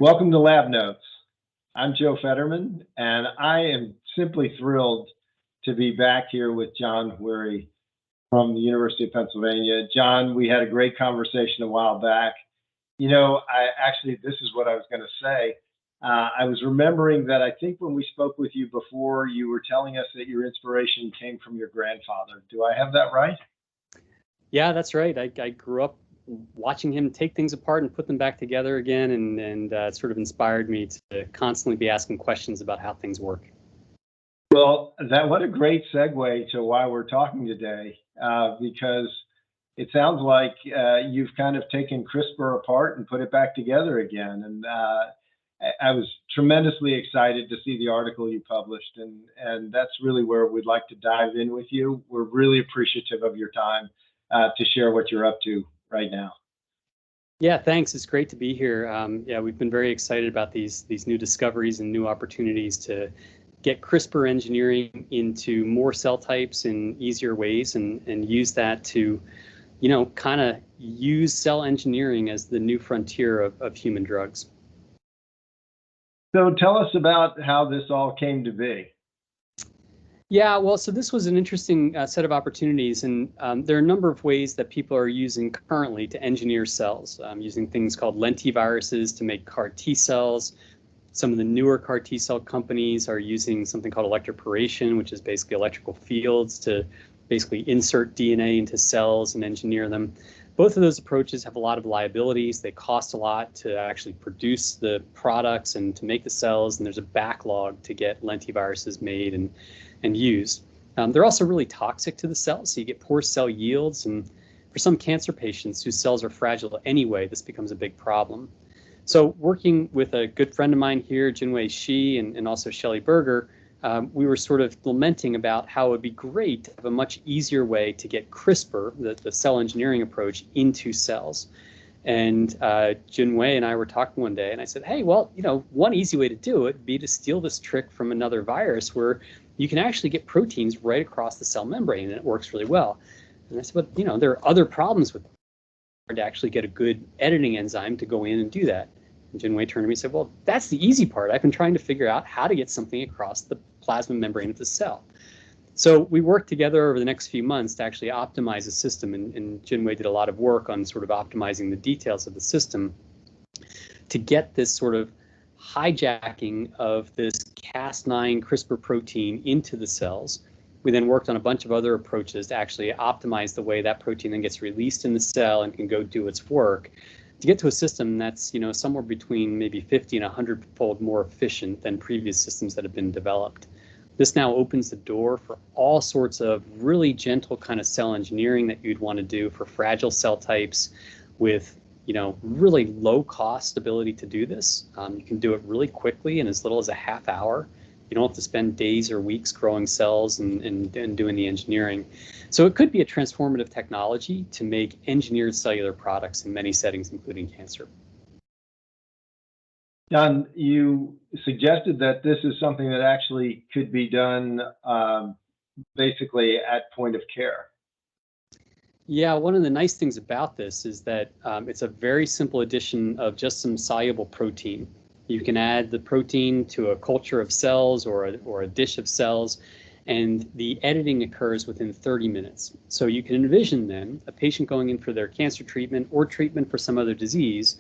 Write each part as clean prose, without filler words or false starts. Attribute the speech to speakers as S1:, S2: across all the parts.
S1: Welcome to LabNotes. I'm Joe Fetterman, and I am simply thrilled to be back here with John Wherry from the University of Pennsylvania. John, we had a great conversation a while back. This is what I was going to say. I was remembering that I think when we spoke with you before, you were telling us that your inspiration came from your grandfather. Do I have that right?
S2: Yeah, that's right. I grew up watching him take things apart and put them back together again, and it sort of inspired me to constantly be asking questions about how things work.
S1: Well, what a great segue to why we're talking today, because it sounds like you've kind of taken CRISPR apart and put it back together again. And I was tremendously excited to see the article you published, and that's really where we'd like to dive in with you. We're really appreciative of your time to share what you're up to right now.
S2: Yeah, thanks. It's great to be here. Yeah, we've been very excited about these new discoveries and new opportunities to get CRISPR engineering into more cell types in easier ways, and use that to, kind of use cell engineering as the new frontier of human drugs.
S1: So tell us about how this all came to be.
S2: Yeah, well, so this was an interesting set of opportunities, and there are a number of ways that people are using currently to engineer cells, using things called lentiviruses to make CAR T cells. Some of the newer CAR T cell companies are using something called electroporation, which is basically electrical fields to basically insert DNA into cells and engineer them. Both of those approaches have a lot of liabilities. They cost a lot to actually produce the products and to make the cells, and there's a backlog to get lentiviruses made and used. They're also really toxic to the cells, so you get poor cell yields, and for some cancer patients whose cells are fragile anyway, this becomes a big problem. So working with a good friend of mine here, Jinwei Shi, and also Shelley Berger, we were sort of lamenting about how it would be great to have a much easier way to get CRISPR, the cell engineering approach, into cells. And Jinwei and I were talking one day, and I said, hey, well, one easy way to do it would be to steal this trick from another virus where you can actually get proteins right across the cell membrane, and it works really well. And I said, but there are other problems with it, to actually get a good editing enzyme to go in and do that. And Jinwei turned to me and said, well, that's the easy part. I've been trying to figure out how to get something across the plasma membrane of the cell. So we worked together over the next few months to actually optimize the system, and Jinwei did a lot of work on sort of optimizing the details of the system to get this sort of hijacking of this Cas9 CRISPR protein into the cells. We then worked on a bunch of other approaches to actually optimize the way that protein then gets released in the cell and can go do its work, to get to a system that's somewhere between maybe 50 and 100-fold more efficient than previous systems that have been developed. This now opens the door for all sorts of really gentle kind of cell engineering that you'd want to do for fragile cell types with really low cost ability to do this. You can do it really quickly in as little as a half hour. You don't have to spend days or weeks growing cells and doing the engineering. So it could be a transformative technology to make engineered cellular products in many settings, including cancer.
S1: John, you suggested that this is something that actually could be done basically at point of care.
S2: Yeah, one of the nice things about this is that it's a very simple addition of just some soluble protein. You can add the protein to a culture of cells or a dish of cells, and the editing occurs within 30 minutes. So you can envision then a patient going in for their cancer treatment or treatment for some other disease,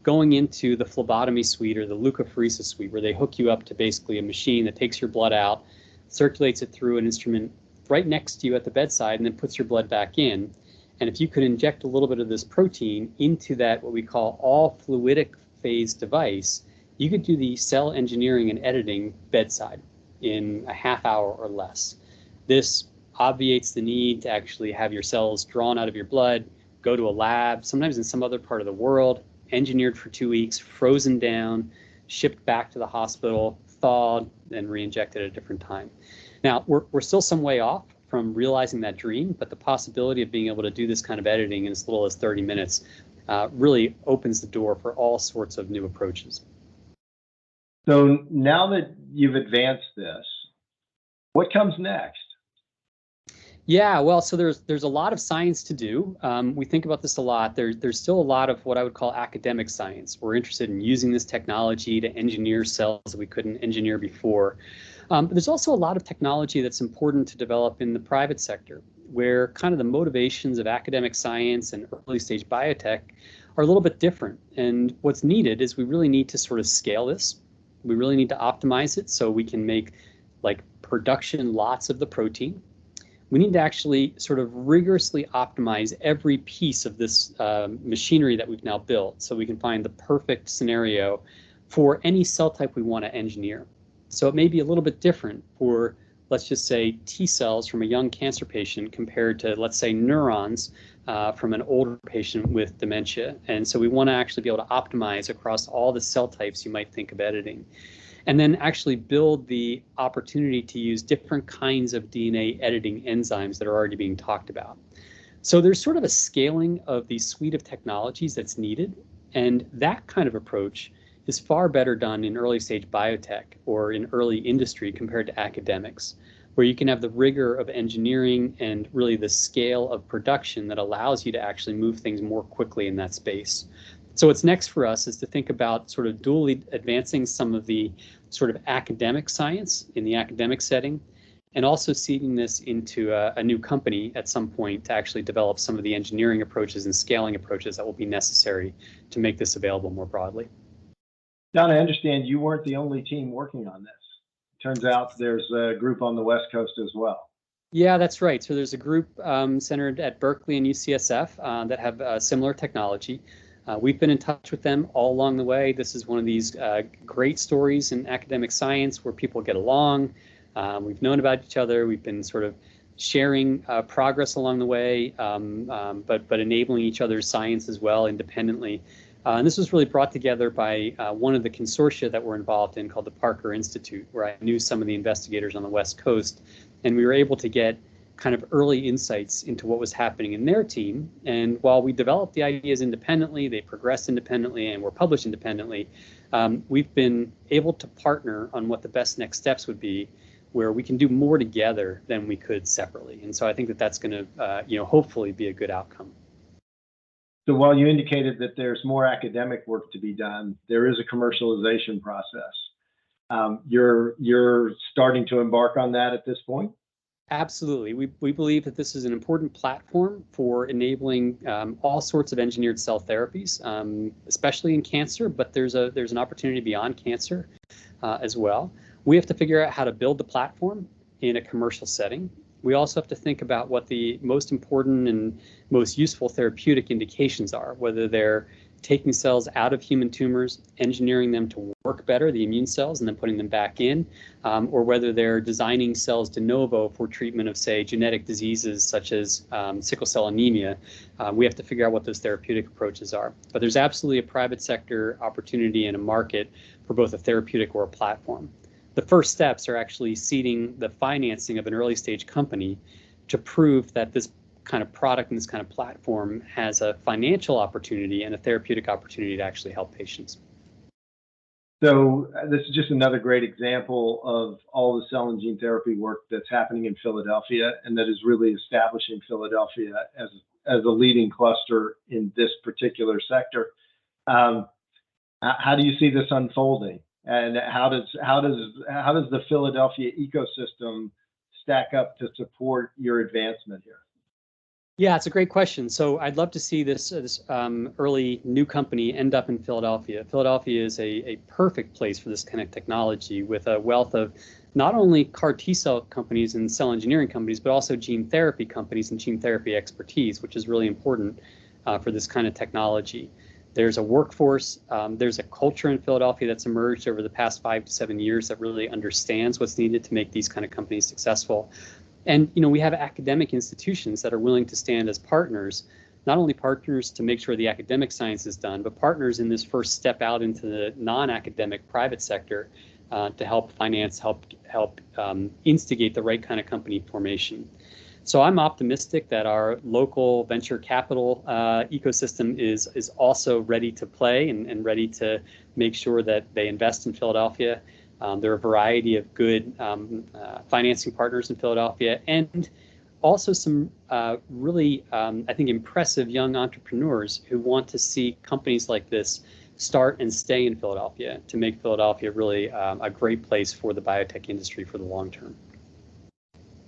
S2: going into the phlebotomy suite or the leukapheresis suite, where they hook you up to basically a machine that takes your blood out, circulates it through an instrument right next to you at the bedside, and then puts your blood back in. And if you could inject a little bit of this protein into that, what we call all fluidic phase device, you could do the cell engineering and editing bedside in a half hour or less. This obviates the need to actually have your cells drawn out of your blood, go to a lab, sometimes in some other part of the world, engineered for 2 weeks, frozen down, shipped back to the hospital, thawed, and re-injected at a different time. Now, we're still some way off from realizing that dream, but the possibility of being able to do this kind of editing in as little as 30 minutes really opens the door for all sorts of new approaches.
S1: So now that you've advanced this, what comes next?
S2: Yeah, well, so there's a lot of science to do. We think about this a lot. There's still a lot of what I would call academic science. We're interested in using this technology to engineer cells that we couldn't engineer before. But there's also a lot of technology that's important to develop in the private sector, where kind of the motivations of academic science and early stage biotech are a little bit different. And what's needed is we really need to sort of scale this. We really need to optimize it so we can make like production lots of the protein. We need to actually sort of rigorously optimize every piece of this machinery that we've now built so we can find the perfect scenario for any cell type we want to engineer. So it may be a little bit different for, let's just say, T cells from a young cancer patient compared to, let's say, neurons from an older patient with dementia. And so we want to actually be able to optimize across all the cell types you might think of editing, and then actually build the opportunity to use different kinds of DNA editing enzymes that are already being talked about. So there's sort of a scaling of the suite of technologies that's needed, and that kind of approach is far better done in early stage biotech or in early industry compared to academics, where you can have the rigor of engineering and really the scale of production that allows you to actually move things more quickly in that space. So what's next for us is to think about sort of dually advancing some of the sort of academic science in the academic setting, and also seeding this into a new company at some point to actually develop some of the engineering approaches and scaling approaches that will be necessary to make this available more broadly.
S1: John, I understand you weren't the only team working on this. Turns out there's a group on the West Coast as well.
S2: Yeah, that's right. So there's a group centered at Berkeley and UCSF that have similar technology. We've been in touch with them all along the way. This is one of these great stories in academic science where people get along. We've known about each other. We've been sort of sharing progress along the way, but enabling each other's science as well independently. And this was really brought together by one of the consortia that we're involved in called the Parker Institute, where I knew some of the investigators on the West Coast, and we were able to get kind of early insights into what was happening in their team. And while we developed the ideas independently, they progressed independently and were published independently, we've been able to partner on what the best next steps would be, where we can do more together than we could separately. And so I think that that's going to, hopefully be a good outcome.
S1: So while you indicated that there's more academic work to be done, there is a commercialization process. You're starting to embark on that at this point?
S2: Absolutely. We believe that this is an important platform for enabling all sorts of engineered cell therapies, especially in cancer, but there's an opportunity beyond cancer as well. We have to figure out how to build the platform in a commercial setting. We also have to think about what the most important and most useful therapeutic indications are, whether they're taking cells out of human tumors, engineering them to work better, the immune cells, and then putting them back in, or whether they're designing cells de novo for treatment of, say, genetic diseases such as sickle cell anemia. We have to figure out what those therapeutic approaches are. But there's absolutely a private sector opportunity and a market for both a therapeutic or a platform. The first steps are actually seeding the financing of an early stage company to prove that this kind of product and this kind of platform has a financial opportunity and a therapeutic opportunity to actually help patients.
S1: So this is just another great example of all the cell and gene therapy work that's happening in Philadelphia, and that is really establishing Philadelphia as a leading cluster in this particular sector. How do you see this unfolding? And how does the Philadelphia ecosystem stack up to support your advancement here?
S2: Yeah, it's a great question. So I'd love to see this early new company end up in Philadelphia. Philadelphia is a perfect place for this kind of technology, with a wealth of not only CAR T-cell companies and cell engineering companies, but also gene therapy companies and gene therapy expertise, which is really important for this kind of technology. There's a workforce, there's a culture in Philadelphia that's emerged over the past 5 to 7 years that really understands what's needed to make these kind of companies successful. And we have academic institutions that are willing to stand as partners, not only partners to make sure the academic science is done, but partners in this first step out into the non-academic private sector to help finance, help instigate the right kind of company formation. So I'm optimistic that our local venture capital ecosystem is also ready to play and ready to make sure that they invest in Philadelphia. There are a variety of good financing partners in Philadelphia, and also some really, I think, impressive young entrepreneurs who want to see companies like this start and stay in Philadelphia to make Philadelphia really a great place for the biotech industry for the long term.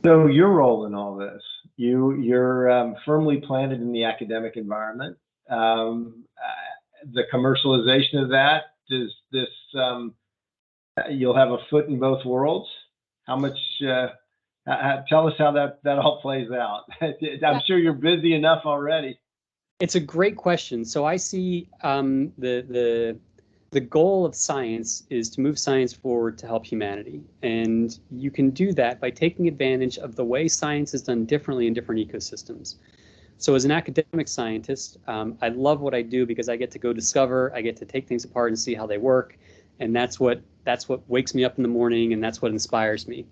S1: So your role in all this, you're firmly planted in the academic environment. The commercialization of that, does this, you'll have a foot in both worlds? How much, tell us how that all plays out. I'm sure you're busy enough already.
S2: It's a great question. So I see the goal of science is to move science forward to help humanity. And you can do that by taking advantage of the way science is done differently in different ecosystems. So as an academic scientist, I love what I do because I get to go discover, I get to take things apart and see how they work. And that's what wakes me up in the morning, and that's what inspires me.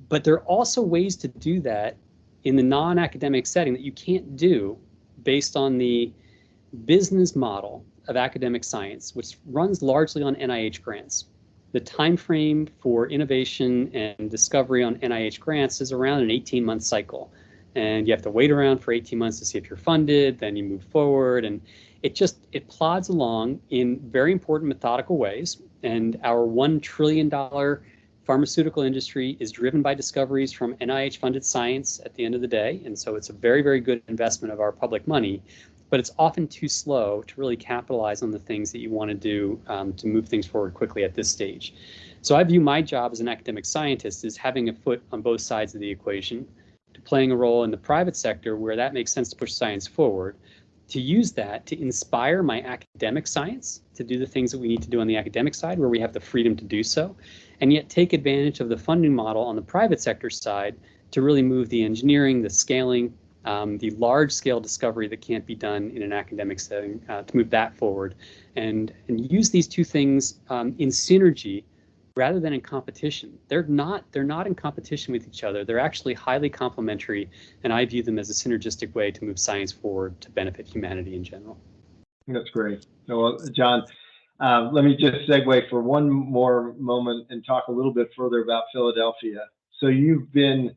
S2: But there are also ways to do that in the non-academic setting that you can't do based on the business model of academic science, which runs largely on NIH grants. The time frame for innovation and discovery on NIH grants is around an 18-month cycle. And you have to wait around for 18 months to see if you're funded, then you move forward, and it plods along in very important methodical ways. And our $1 trillion pharmaceutical industry is driven by discoveries from NIH-funded science at the end of the day. And so it's a very, very good investment of our public money, but it's often too slow to really capitalize on the things that you want to do to move things forward quickly at this stage. So I view my job as an academic scientist as having a foot on both sides of the equation, to playing a role in the private sector where that makes sense to push science forward, to use that to inspire my academic science to do the things that we need to do on the academic side where we have the freedom to do so, and yet take advantage of the funding model on the private sector side to really move the engineering, the scaling, the large-scale discovery that can't be done in an academic setting, to move that forward, and use these two things in synergy rather than in competition. They're not in competition with each other. They're actually highly complementary, and I view them as a synergistic way to move science forward to benefit humanity in general.
S1: That's great. Well, John, let me just segue for one more moment and talk a little bit further about Philadelphia. So you've been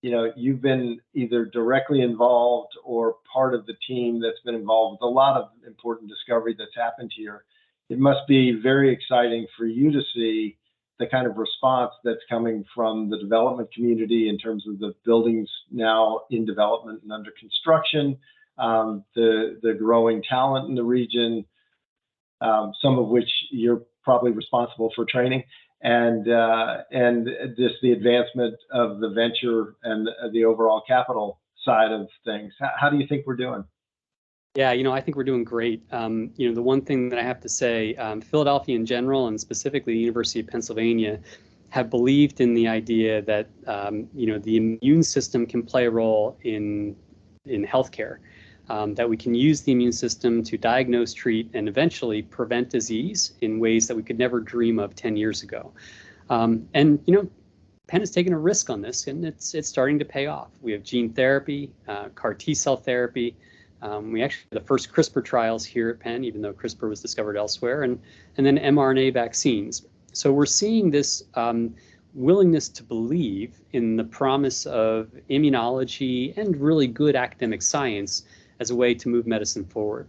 S1: either directly involved or part of the team that's been involved with a lot of important discovery that's happened here. It must be very exciting for you to see the kind of response that's coming from the development community in terms of the buildings now in development and under construction, the growing talent in the region, some of which you're probably responsible for training, and just the advancement of the venture and the overall capital side of things. How do you think we're doing?
S2: Yeah, I think we're doing great. The one thing that I have to say, Philadelphia in general, and specifically the University of Pennsylvania, have believed in the idea that the immune system can play a role in healthcare, that we can use the immune system to diagnose, treat, and eventually prevent disease in ways that we could never dream of 10 years ago. Penn has taken a risk on this, and it's starting to pay off. We have gene therapy, CAR T-cell therapy. We actually had the first CRISPR trials here at Penn, even though CRISPR was discovered elsewhere, and then mRNA vaccines. So we're seeing this willingness to believe in the promise of immunology and really good academic science as a way to move medicine forward.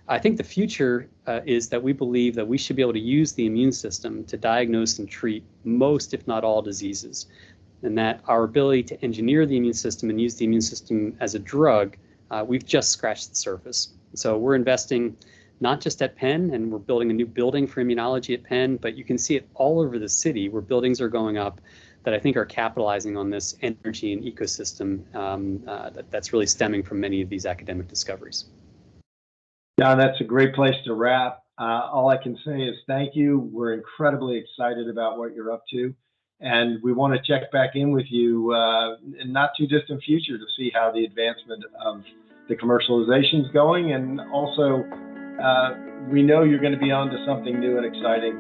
S2: I think the future is that we believe that we should be able to use the immune system to diagnose and treat most, if not all, diseases, and that our ability to engineer the immune system and use the immune system as a drug, we've just scratched the surface. So we're investing not just at Penn, and we're building a new building for immunology at Penn, but you can see it all over the city where buildings are going up that I think are capitalizing on this energy and ecosystem that's really stemming from many of these academic discoveries.
S1: John, that's a great place to wrap. All I can say is thank you. We're incredibly excited about what you're up to, and we want to check back in with you in not too distant future to see how the advancement of the commercialization is going, and also we know you're going to be on to something new and exciting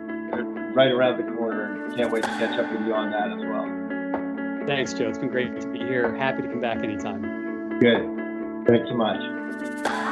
S1: right around the corner. Can't wait to catch up with you on that as well.
S2: Thanks, Joe. It's been great to be here. Happy to come back anytime.
S1: Good. Thanks so much.